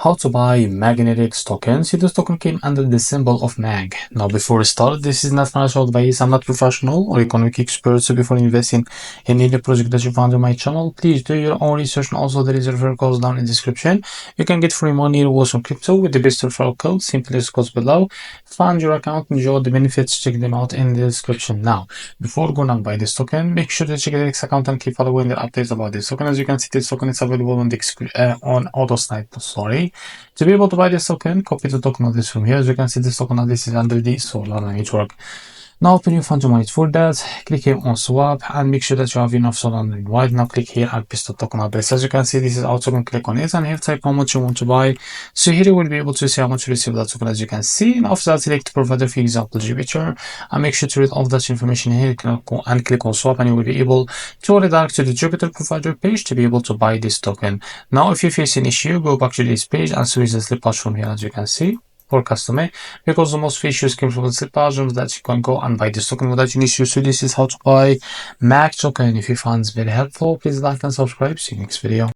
How to buy Magnetix tokens. See, this token came under the symbol of MAG. Now, before we start, this is not financial advice. I'm not professional or economic expert, so before investing in any project that you find on my channel, please do your own research. And also, there is a referral code down in the description. You can get free money rewards on crypto with the best referral code. Simply use codes below. Find your account, enjoy the benefits. Check them out in the description. Now, before going on buy this token, make sure to check the MEXC account and keep following the updates about this token. As you can see, this token is available on the on AutoSnipe. Sorry. To be able to buy this token, copy the token address from here. As you can see, this token address is under the Solana network. Now open your funds wallet. For that, click here on swap and make sure that you have enough Solana in white. Now click here and paste the token address. As you can see, this is our token. Click on it and here type how much you want to buy. So here you will be able to see how much you receive that token, as you can see. And after that, select provider, for example, Jupiter, and make sure to read all that information here and click on swap, and you will be able to redirect to the Jupiter provider page to be able to buy this token. Now if you face an issue, go back to this page and switch the slippage from here, as you can see, for customer, because the most features came from the slippage that you can go and buy this token without any issue. So this is how to buy MEXC token. If you found this very helpful, please like and subscribe. See you next video.